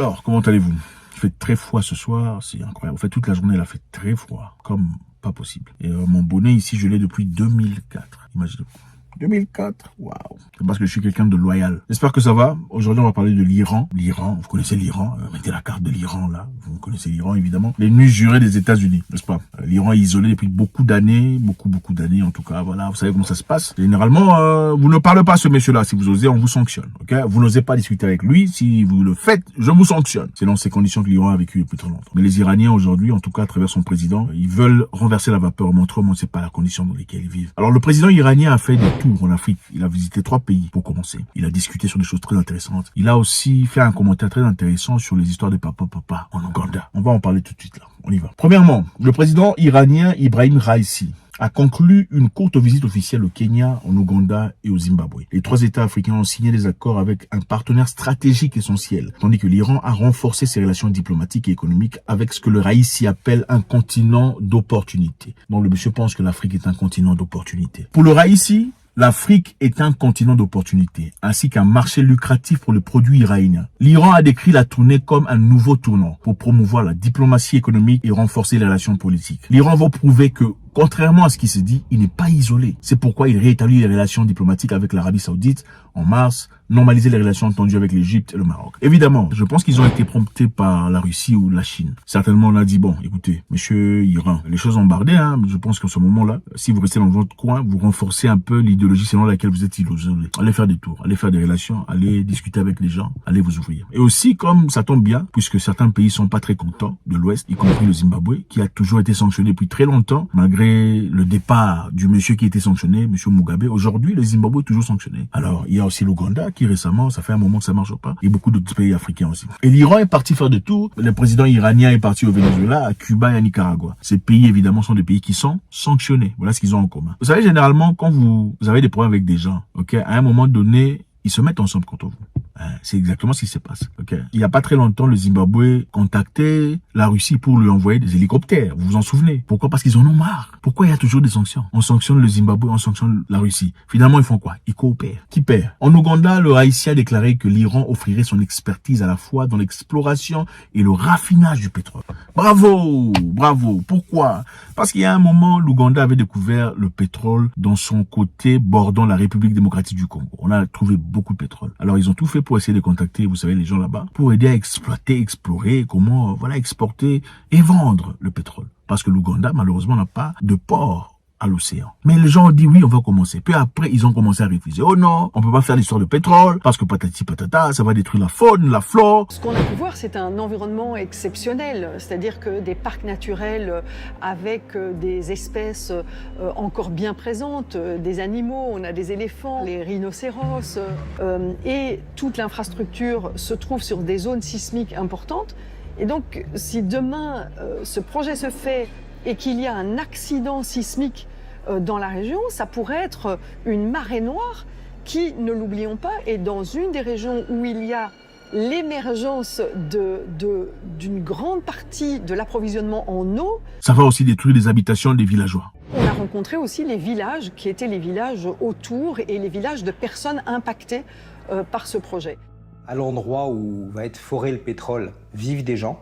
Alors, comment allez-vous? Il fait très froid ce soir, c'est incroyable. En fait, toute la journée, il a fait très froid, comme pas possible. Et mon bonnet ici, je l'ai depuis 2004. Imaginez-vous. 2004, waouh. C'est parce que je suis quelqu'un de loyal. J'espère que ça va. Aujourd'hui, on va parler de l'Iran. L'Iran, vous connaissez l'Iran. Mettez la carte de l'Iran là. Vous connaissez l'Iran, évidemment. L'ennemi juré des États-Unis, n'est-ce pas? L'Iran est isolé depuis beaucoup d'années. Beaucoup d'années, en tout cas. Voilà, vous savez comment ça se passe. Généralement, vous ne parlez pas à ce monsieur-là. Si vous osez, on vous sanctionne. Ok? Vous n'osez pas discuter avec lui. Si vous le faites, je vous sanctionne. C'est dans ces conditions que l'Iran a vécu depuis trop longtemps. Mais les Iraniens, aujourd'hui, en tout cas, à travers son président, ils veulent renverser la vapeur. Montrer, on ne sait pas la condition dans lesquelles ils vivent. Alors, le président iranien a fait des tours en Afrique. Il a visité 3 pays pour commencer. Il a discuté sur des choses très intéressantes. Il a aussi fait un commentaire très intéressant sur les histoires de papa en Ouganda. On va en parler tout de suite là. On y va. Premièrement, le président iranien Ibrahim Raisi a conclu une courte visite officielle au Kenya, en Ouganda et au Zimbabwe. Les 3 États africains ont signé des accords avec un partenaire stratégique essentiel, tandis que l'Iran a renforcé ses relations diplomatiques et économiques avec ce que le Raisi appelle un continent d'opportunité. Donc le monsieur pense que l'Afrique est un continent d'opportunité. Pour le Raisi, l'Afrique est un continent d'opportunités, ainsi qu'un marché lucratif pour les produits iraniens. L'Iran a décrit la tournée comme un nouveau tournant pour promouvoir la diplomatie économique et renforcer les relations politiques. L'Iran va prouver que, contrairement à ce qui se dit, il n'est pas isolé. C'est pourquoi il réétablit les relations diplomatiques avec l'Arabie Saoudite en mars, normaliser les relations tendues avec l'Égypte et le Maroc. Évidemment, je pense qu'ils ont été promptés par la Russie ou la Chine. Certainement, on a dit, bon, écoutez, monsieur Iran, les choses ont bardé, hein, mais je pense qu'en ce moment-là, si vous restez dans votre coin, vous renforcez un peu l'idéologie selon laquelle vous êtes isolé. Allez faire des tours, allez faire des relations, allez discuter avec les gens, allez vous ouvrir. Et aussi, comme ça tombe bien, puisque certains pays sont pas très contents de l'Ouest, y compris le Zimbabwe, qui a toujours été sanctionné depuis très longtemps, malgré le départ du monsieur qui était sanctionné, monsieur Mugabe. Aujourd'hui, le Zimbabwe est toujours sanctionné. Alors, il y a aussi l'Ouganda qui récemment, ça fait un moment que ça marche pas, et beaucoup d'autres pays africains aussi. Et l'Iran est parti faire de tours. Le président iranien est parti au Venezuela, à Cuba et à Nicaragua. Ces pays, évidemment, sont des pays qui sont sanctionnés. Voilà ce qu'ils ont en commun. Vous savez, généralement, quand vous avez des problèmes avec des gens, ok, à un moment donné, ils se mettent ensemble contre vous. C'est exactement ce qui se passe. Okay. Il n'y a pas très longtemps, le Zimbabwe contactait la Russie pour lui envoyer des hélicoptères. Vous vous en souvenez? Pourquoi? Parce qu'ils en ont marre. Pourquoi il y a toujours des sanctions? On sanctionne le Zimbabwe, on sanctionne la Russie. Finalement, ils font quoi? Ils coopèrent. Qui perd? En Ouganda, le Raisi a déclaré que l'Iran offrirait son expertise à la fois dans l'exploration et le raffinage du pétrole. Bravo! Bravo! Pourquoi? Parce qu'il y a un moment, l'Ouganda avait découvert le pétrole dans son côté bordant la République démocratique du Congo. On a trouvé beaucoup de pétrole. Alors, ils ont tout fait pour essayer de contacter, vous savez, les gens là-bas, pour aider à exploiter, explorer, comment, voilà, exporter et vendre le pétrole. Parce que l'Ouganda, malheureusement, n'a pas de port à l'océan. Mais les gens ont dit oui, on va commencer. Puis après, ils ont commencé à refuser. Oh non, on peut pas faire l'histoire de pétrole parce que patati patata, ça va détruire la faune, la flore. Ce qu'on a pu voir, c'est un environnement exceptionnel. C'est-à-dire que des parcs naturels avec des espèces encore bien présentes, des animaux, on a des éléphants, les rhinocéros, et toute l'infrastructure se trouve sur des zones sismiques importantes. Et donc, si demain, ce projet se fait et qu'il y a un accident sismique dans la région, ça pourrait être une marée noire qui, ne l'oublions pas, est dans une des régions où il y a l'émergence d'une grande partie de l'approvisionnement en eau. Ça va aussi détruire les habitations des villageois. On a rencontré aussi les villages qui étaient les villages autour et les villages de personnes impactées par ce projet. À l'endroit où va être foré le pétrole, vivent des gens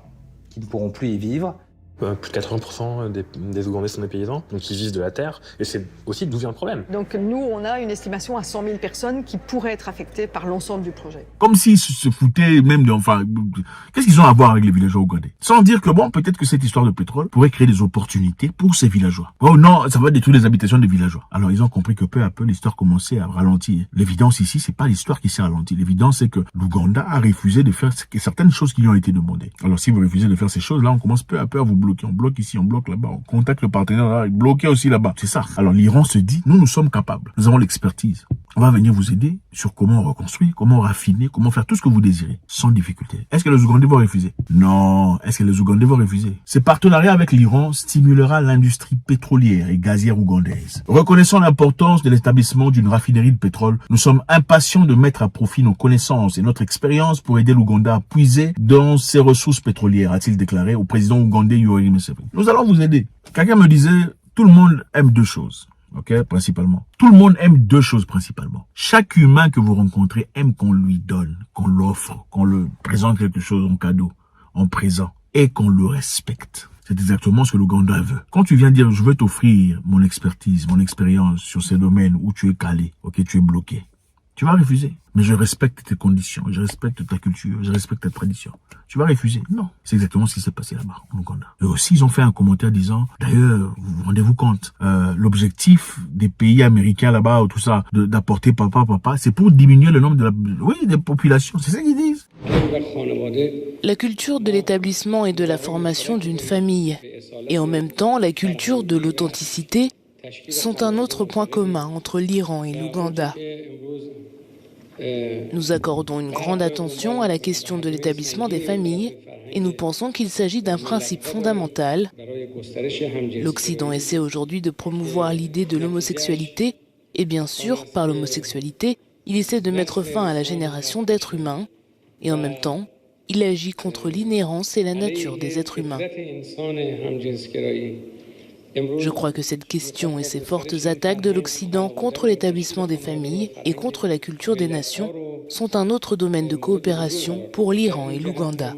qui ne pourront plus y vivre. Plus de 80% des Ougandais sont des paysans, donc ils vivent de la terre, et c'est aussi d'où vient le problème. Donc nous, on a une estimation à 100 000 personnes qui pourraient être affectées par l'ensemble du projet. Comme s'ils se foutaient même de... Enfin, qu'est-ce qu'ils ont à voir avec les villageois ougandais? Sans dire que bon, peut-être que cette histoire de pétrole pourrait créer des opportunités pour ces villageois. Oh non, ça va détruire les habitations des villageois. Alors ils ont compris que peu à peu, l'histoire commençait à ralentir. L'évidence ici, c'est pas l'histoire qui s'est ralentie. L'évidence, c'est que l'Ouganda a refusé de faire certaines choses qui lui ont été demandées. Alors si vous refusez de faire ces choses-là, on commence peu à peu à vous bloquer. On bloque ici, on bloque là-bas, on contacte le partenaire là, bloqué aussi là-bas. C'est ça. Alors l'Iran se dit, nous sommes capables. Nous avons l'expertise. On va venir vous aider sur comment reconstruire, comment raffiner, comment faire tout ce que vous désirez, sans difficulté. Est-ce que les Ougandais vont refuser? Non. Est-ce que les Ougandais vont refuser? Ce partenariat avec l'Iran stimulera l'industrie pétrolière et gazière ougandaise. Reconnaissant l'importance de l'établissement d'une raffinerie de pétrole, nous sommes impatients de mettre à profit nos connaissances et notre expérience pour aider l'Ouganda à puiser dans ses ressources pétrolières, a-t-il déclaré au président ougandais Yoweri Museveni. Nous allons vous aider. Quelqu'un me disait, tout le monde aime 2 choses. Ok, principalement. Tout le monde aime deux choses principalement. Chaque humain que vous rencontrez aime qu'on lui donne, qu'on l'offre, qu'on le présente quelque chose en cadeau, en présent, et qu'on le respecte. C'est exactement ce que l'Ouganda veut. Quand tu viens dire, je veux t'offrir mon expertise, mon expérience sur ces domaines où tu es calé, ok, tu es bloqué, tu vas refuser. Mais je respecte tes conditions, je respecte ta culture, je respecte ta tradition. Tu vas refuser. Non. C'est exactement ce qui s'est passé là-bas, en Ouganda. Et aussi, ils ont fait un commentaire disant, d'ailleurs, vous rendez-vous compte, l'objectif des pays américains là-bas, ou tout ça, d'apporter papa, c'est pour diminuer le nombre des populations. C'est ça qu'ils disent. La culture de l'établissement et de la formation d'une famille, et en même temps la culture de l'authenticité, sont un autre point commun entre l'Iran et l'Ouganda. Nous accordons une grande attention à la question de l'établissement des familles et nous pensons qu'il s'agit d'un principe fondamental. L'Occident essaie aujourd'hui de promouvoir l'idée de l'homosexualité et bien sûr, par l'homosexualité, il essaie de mettre fin à la génération d'êtres humains et en même temps, il agit contre l'inhérence et la nature des êtres humains. Je crois que cette question et ces fortes attaques de l'Occident contre l'établissement des familles et contre la culture des nations sont un autre domaine de coopération pour l'Iran et l'Ouganda.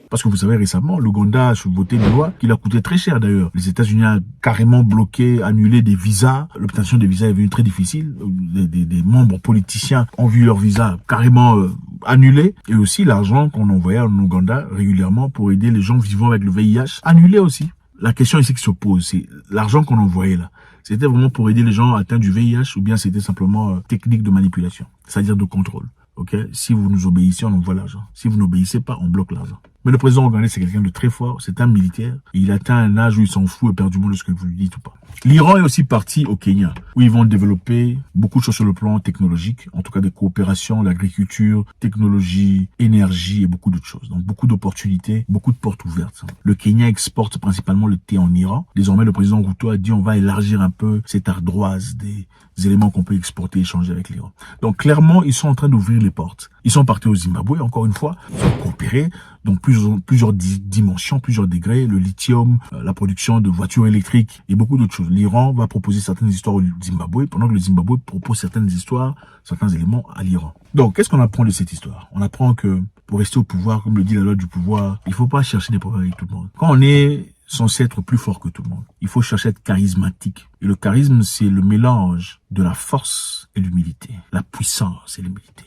Parce que vous savez, récemment, l'Ouganda a voté une loi qui l'a coûté très cher d'ailleurs. Les États-Unis ont carrément bloqué, annulé des visas. L'obtention des visas est devenue très difficile. Des membres politiciens ont vu leurs visas carrément annulés. Et aussi l'argent qu'on envoyait en Ouganda régulièrement pour aider les gens vivant avec le VIH, annulé aussi. La question ici qui se pose, c'est l'argent qu'on envoyait là. C'était vraiment pour aider les gens atteints du VIH ou bien c'était simplement technique de manipulation, c'est-à-dire de contrôle. Ok, si vous nous obéissez, on envoie l'argent. Si vous n'obéissez pas, on bloque l'argent. Mais le président ougandais, c'est quelqu'un de très fort, c'est un militaire. Et il atteint un âge où il s'en fout éperdument de ce que vous lui dites ou pas. L'Iran est aussi parti au Kenya, où ils vont développer beaucoup de choses sur le plan technologique, en tout cas des coopérations, l'agriculture, technologie, énergie et beaucoup d'autres choses. Donc beaucoup d'opportunités, beaucoup de portes ouvertes. Le Kenya exporte principalement le thé en Iran. Désormais, le président Ruto a dit on va élargir un peu cette ardoise des éléments qu'on peut exporter et échanger avec l'Iran. Donc clairement, ils sont en train d'ouvrir les portes. Ils sont partis au Zimbabwe, encore une fois, ils ont coopéré dans plusieurs dimensions, plusieurs degrés, le lithium, la production de voitures électriques et beaucoup d'autres choses. L'Iran va proposer certaines histoires au Zimbabwe, pendant que le Zimbabwe propose certaines histoires, certains éléments à l'Iran. Donc, qu'est-ce qu'on apprend de cette histoire? On apprend que pour rester au pouvoir, comme le dit la loi du pouvoir, il faut pas chercher des problèmes avec tout le monde. Quand on est censé être plus fort que tout le monde, il faut chercher à être charismatique. Et le charisme, c'est le mélange de la force et l'humilité, la puissance et l'humilité.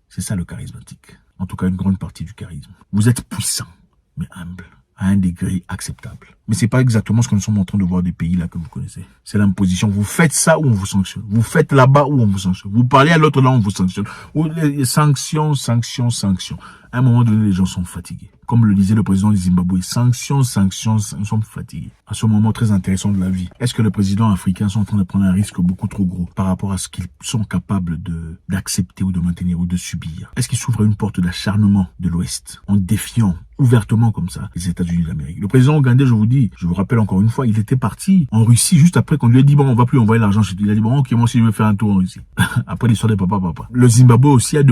C'est ça le charismatique. En tout cas, une grande partie du charisme. Vous êtes puissant, mais humble, à un degré acceptable. Mais c'est pas exactement ce que nous sommes en train de voir des pays là que vous connaissez. C'est l'imposition. Vous faites ça ou on vous sanctionne. Vous faites là-bas ou on vous sanctionne. Vous parlez à l'autre là, on vous sanctionne. Ou les sanctions. À un moment donné, les gens sont fatigués. Comme le disait le président du Zimbabwe, sanctions, nous sommes fatigués. À ce moment très intéressant de la vie, est-ce que les présidents africains sont en train de prendre un risque beaucoup trop gros par rapport à ce qu'ils sont capables d'accepter ou de maintenir ou de subir? Est-ce qu'ils s'ouvrent une porte d'acharnement de l'Ouest en défiant ouvertement comme ça les États-Unis d'Amérique? Le président ougandais, je vous rappelle encore une fois, il était parti en Russie juste après qu'on lui a dit bon, on va plus envoyer l'argent chez lui. Il a dit bon, ok, moi aussi je vais faire un tour en Russie. Après l'histoire des papa. Le Zimbabwe aussi a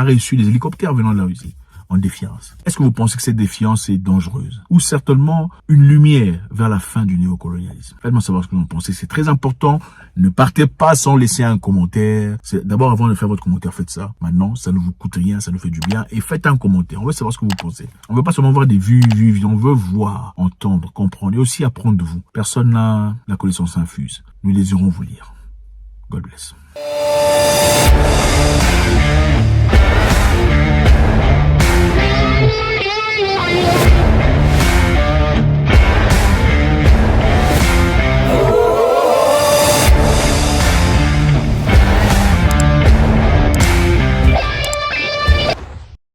reçu des hélicoptères venant de la Russie. En défiance. Est-ce que vous pensez que cette défiance est dangereuse? Ou certainement une lumière vers la fin du néocolonialisme? Faites-moi savoir ce que vous en pensez. C'est très important. Ne partez pas sans laisser un commentaire. D'abord, avant de faire votre commentaire, faites ça. Maintenant, ça ne vous coûte rien, ça nous fait du bien. Et faites un commentaire. On veut savoir ce que vous pensez. On veut pas seulement voir des vues. On veut voir, entendre, comprendre et aussi apprendre de vous. Personne n'a la connaissance infuse. Nous désirons vous lire. God bless.